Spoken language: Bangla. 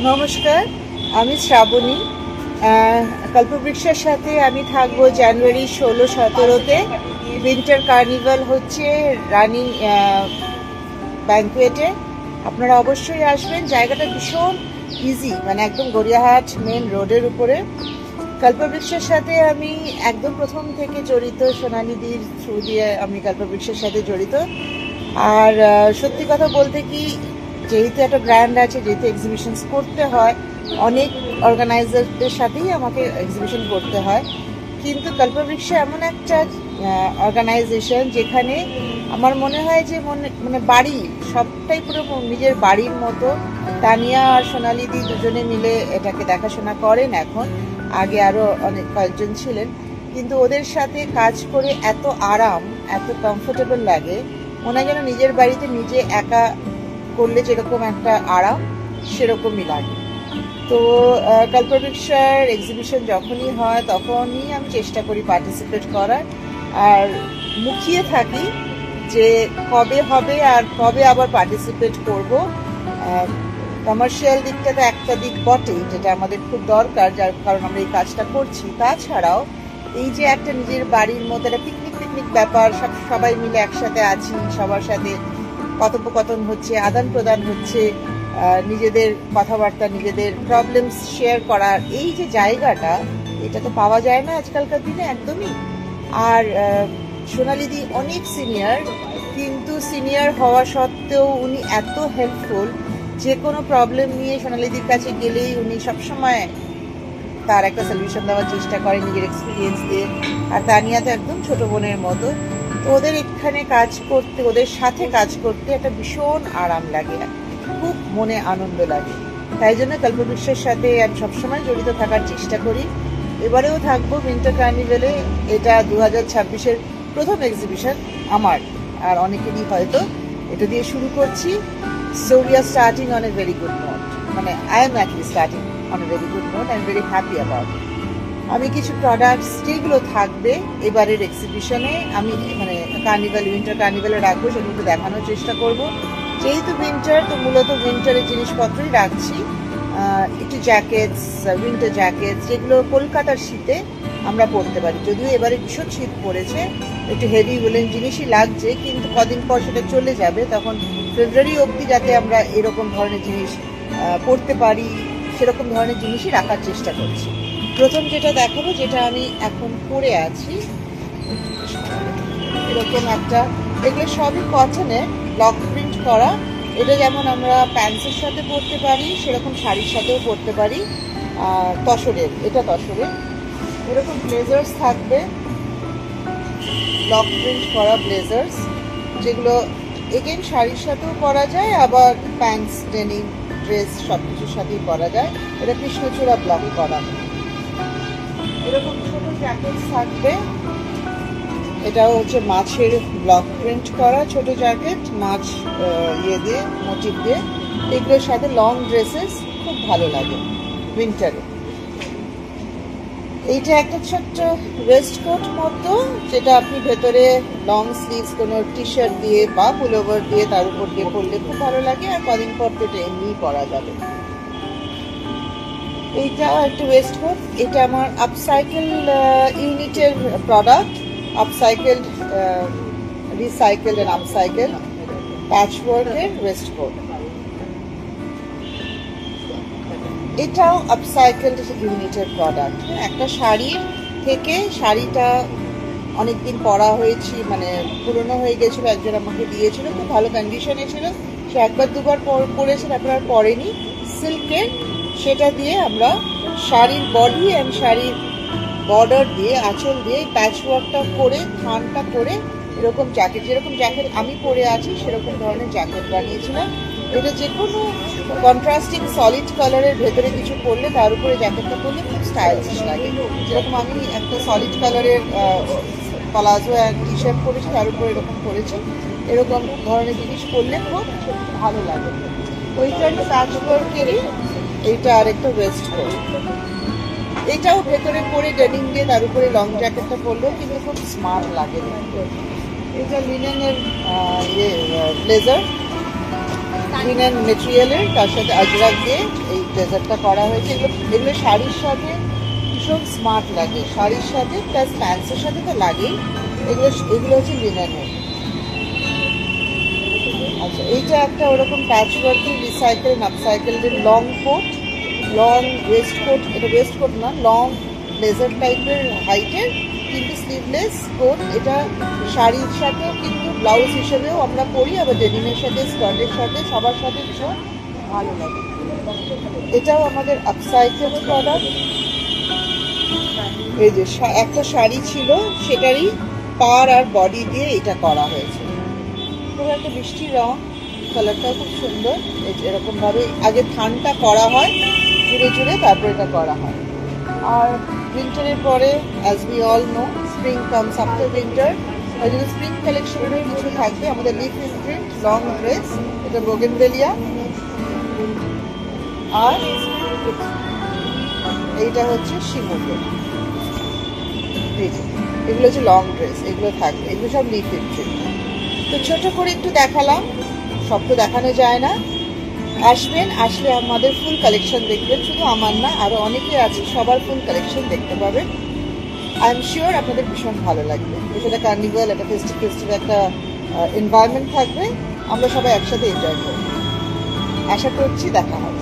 নমস্কার, আমি শ্রাবণী। কল্পবৃক্ষের সাথে আমি থাকবো জানুয়ারি 16-17-তে। উইন্টার কার্নিভাল হচ্ছে রানিং ব্যাঙ্কুয়েটে। আপনারা অবশ্যই আসবেন। জায়গাটা ভীষণ ইজি, মানে একদম গড়িয়াহাট মেন রোডের উপরে। কল্পবৃক্ষের সাথে আমি একদম প্রথম থেকে জড়িত, সোনালিদির থ্রু দিয়ে আমি কল্পবৃক্ষের সাথে জড়িত। আর সত্যি কথা বলতে কি, যেহেতু একটা ব্র্যান্ড আছে, যেহেতু এক্সিবিশনস করতে হয়, অনেক অর্গানাইজারদের সাথেই আমাকে এক্সিবিশন করতে হয়। কিন্তু কল্পবৃক্ষ এমন একটা অর্গানাইজেশন যেখানে আমার মনে হয় যে মানে বাড়ি সবটাই পুরো নিজের বাড়ির মতো। তানিয়া আর সোনালিদি দুজনে মিলে এটাকে দেখাশোনা করেন এখন। আগে আরও অনেক কয়েকজন ছিলেন, কিন্তু ওদের সাথে কাজ করে এত আরাম, এত কমফোর্টেবল লাগে, মনে হয় যেন নিজের বাড়িতে নিজে একা করলে যেরকম একটা আরাম, সেরকমই লাগে। তো কল্পবৃক্ষার এক্সিবিশন যখনই হয় তখনই আমি চেষ্টা করি পার্টিসিপেট করার, আর মুখিয়ে থাকি যে কবে হবে আর কবে আবার পার্টিসিপেট করব। কমার্শিয়াল দিকটা তো একটা দিক বটেই, যেটা আমাদের খুব দরকার, যার কারণ আমরা এই কাজটা করছি। তাছাড়াও এই যে একটা নিজের বাড়ির মতো একটা পিকনিক পিকনিক ব্যাপার, সবাই মিলে একসাথে আছি, সবার সাথে কথোপকথন হচ্ছে, আদান প্রদান হচ্ছে, নিজেদের কথাবার্তা, নিজেদের প্রবলেমস শেয়ার করার এই যে জায়গাটা, এটা তো পাওয়া যায় না আজকালকার দিনে একদমই। আর সোনালিদি অনেক সিনিয়র, কিন্তু সিনিয়র হওয়া সত্ত্বেও উনি এত হেল্পফুল। যে কোনো প্রবলেম নিয়ে সোনালিদির কাছে গেলেই উনি সবসময় তার একটা সলিউশন দেওয়ার চেষ্টা করেন নিজের এক্সপিরিয়েন্স দিয়ে। আর তানিয়া তো একদম ছোট বোনের মতো। তো ওদের এখানে কাজ করতে, ওদের সাথে কাজ করতে একটা ভীষণ আরাম লাগে, খুব মনে আনন্দ লাগে। তাই জন্য কল্পবৃক্ষের সাথে আমি সবসময় জড়িত থাকার চেষ্টা করি। এবারেও থাকবো উইন্টার কার্নিভেলে। এটা 2026-এর প্রথম এক্সিবিশন আমার, আর অনেকেরই হয়তো। এটা দিয়ে শুরু করছি। So we are starting on a very good note, মানে I am actually starting on a very good note. I am very happy about it. আমি কিছু প্রোডাক্টস যেগুলো থাকবে এবারের এক্সিবিশনে, আমি মানে কার্নিভাল, উইন্টার কার্নিভালে রাখবো, সেগুলো দেখানোর চেষ্টা করব। যেহেতু উইন্টার, তো মূলত উইন্টারের জিনিসপত্রই রাখছি। একটু জ্যাকেটস, উইন্টার জ্যাকেটস, যেগুলো কলকাতার শীতে আমরা পরতে পারি। যদিও এবারে ভীষণ শীত পড়েছে, একটু হেভি উলেন জিনিসই লাগছে, কিন্তু কদিন পর সেটা চলে যাবে। তখন ফেব্রুয়ারি অবধি যাতে আমরা এরকম ধরনের জিনিস পরতে পারি, সেরকম ধরনের জিনিসই রাখার চেষ্টা করছি। প্রথম যেটা দেখাবো, যেটা আমি এখন পরে আছি, এরকম একটা, এগুলো সবই কটনের, ব্লক প্রিন্ট করা। এটা যেমন আমরা প্যান্টসের সাথে পরতে পারি, সেরকম শাড়ির সাথেও পরতে পারি। তসরের, এটা তসরের। এরকম ব্লেজার্স থাকবে, ব্লক প্রিন্ট করা ব্লেজার্স, যেগুলো এগেন শাড়ির সাথেও পরা যায়, আবার প্যান্টস, ডেনিম, ড্রেস সব কিছুর সাথেই পরা যায়। এটা কৃষ্ণচূড়া ব্লক করা। এরকম ছোট জ্যাকেটস থাকবে, এটাও হচ্ছে মাছের ব্লক প্রিন্ট করা ছোট জ্যাকেট, মাছ ইয়ে দিয়ে, মোটিভ দিয়ে। এগুলোর সাথে লং ড্রেসেস খুব ভালো লাগে উইন্টারে। এইটা একটা ছোট্ট ওয়েস্ট কোট মতো, যেটা আপনি ভেতরে লং স্লিভস কোনো টি শার্ট দিয়ে বা পুলোভার দিয়ে তার উপর দিয়ে পরলে খুব ভালো লাগে, আর কদিন পর তো এটা এমনিই পরা যাবে। এইটা একটা ওয়েস্ট কোট। এটা আমার আপসাইকেল ইউনিটের product, upcycled, recycled and upcycle প্যাচওয়ার্কের ওয়েস্ট কোট। এটাও আপসাইকেলড ইউনিটের প্রোডাক্ট। একটা শাড়ির থেকে, শাড়িটা অনেকদিন পরা হয়েছি, মানে পুরনো হয়ে গেছিলো, একজন আমাকে দিয়েছিল, খুব ভালো কন্ডিশনে ছিল, সে একবার দুবার পরেছে, তারপর আর পরেনি, সিল্কের। সেটা দিয়ে আমরা শাড়ির বডি অ্যান্ড শাড়ির বর্ডার দিয়ে, আঁচল দিয়ে প্যাচওয়ার্কটা করে, থানটা করে, এরকম জ্যাকেট, যেরকম জ্যাকেট আমি পরে আছি সেরকম ধরনের জ্যাকেট বানিয়েছিলাম। এটা যে কোনো কন্ট্রাস্টিং সলিড কালারের ভেতরে কিছু পরলে, তার উপরে জ্যাকেটটা পরলে খুব স্টাইলিশ লাগে। যেরকম আমি একটা সলিড কালারের প্লাজো অ্যান্ড টি শার্ট পরেছি, তার উপরে এরকম পরেছি, এরকম ধরনের জিনিস পরলে খুব ভালো লাগে। ওইটা আমি প্যাচওয়ার্কেরই। এইটা আরেকটা ওয়েস্ট কোট। এটাও ভেতরে পরে ডেনিম দিয়ে তার উপরে লং জ্যাকেটটা পরলেও কিন্তু খুব স্মার্ট লাগে। এটা লিনেনের ব্লেজার, লিনেন মেটেরিয়ালের, তার সাথে আজরাক দিয়ে এই ব্লেজারটা করা হয়েছে। এগুলো শাড়ির সাথে ভীষণ স্মার্ট লাগে, শাড়ির সাথে প্লাস প্যান্টসের সাথে তো লাগেই। এগুলো হচ্ছে লিনেনের। আচ্ছা, এইটা একটা ওরকম প্যাচ ওয়ার্কের রিসাইকেল আপসাইকেলের long coat, long waistcoat. এটা ওয়েস্ট কোট না, লং ব্লেজার টাইপের হাইটের, কিন্তু স্লিভলেস কোট। এটা শাড়ির সাথেও কিন্তু ব্লাউজ হিসেবেও আমরা পরি, আবার ডেনিমের সাথে, স্কার্টের সাথে, সবার সাথে ভীষণ ভালো লাগে। এটাও আমাদের আপসাইকেল প্রোডাক্ট। এই যে একটা শাড়ি ছিল, সেটারই পার আর বডি দিয়ে এটা করা হয়েছে। খুব একটা মিষ্টি রং, কালারটাও খুব সুন্দর। এরকম ভাবে আগে থানটা করা হয় জুড়ে জুড়ে, তারপর এটা করা হয়। আর উইন্টারের পরে as we all know spring comes after winter. ওই জন্য স্প্রিং কালেকশনের কিছু থাকবে আমাদের লিফ প্রিন্ট লং ড্রেস, এটা বোগেনভেলিয়া। আর এইটা হচ্ছে শিমুকে। এগুলো হচ্ছে লং ড্রেস, এগুলো থাকবে, এগুলো সব লিফ প্রিন্ট। তো ছোট করে একটু দেখালাম, সব তো দেখানো যায় না। আসবেন, আসলে আমাদের ফুল কালেকশন দেখবেন, শুধু আমার না, আরও অনেকে আছে, সবার ফুল কালেকশন দেখতে পাবেন। আই এম শিওর আপনাদের ভীষণ ভালো লাগবে। সেটা কার্নিভাল, একটা ফেস্টিভ একটা এনভায়রনমেন্ট থাকবে, আমরা সবাই একসাথে এনজয় করব। আশা করছি দেখা হবে।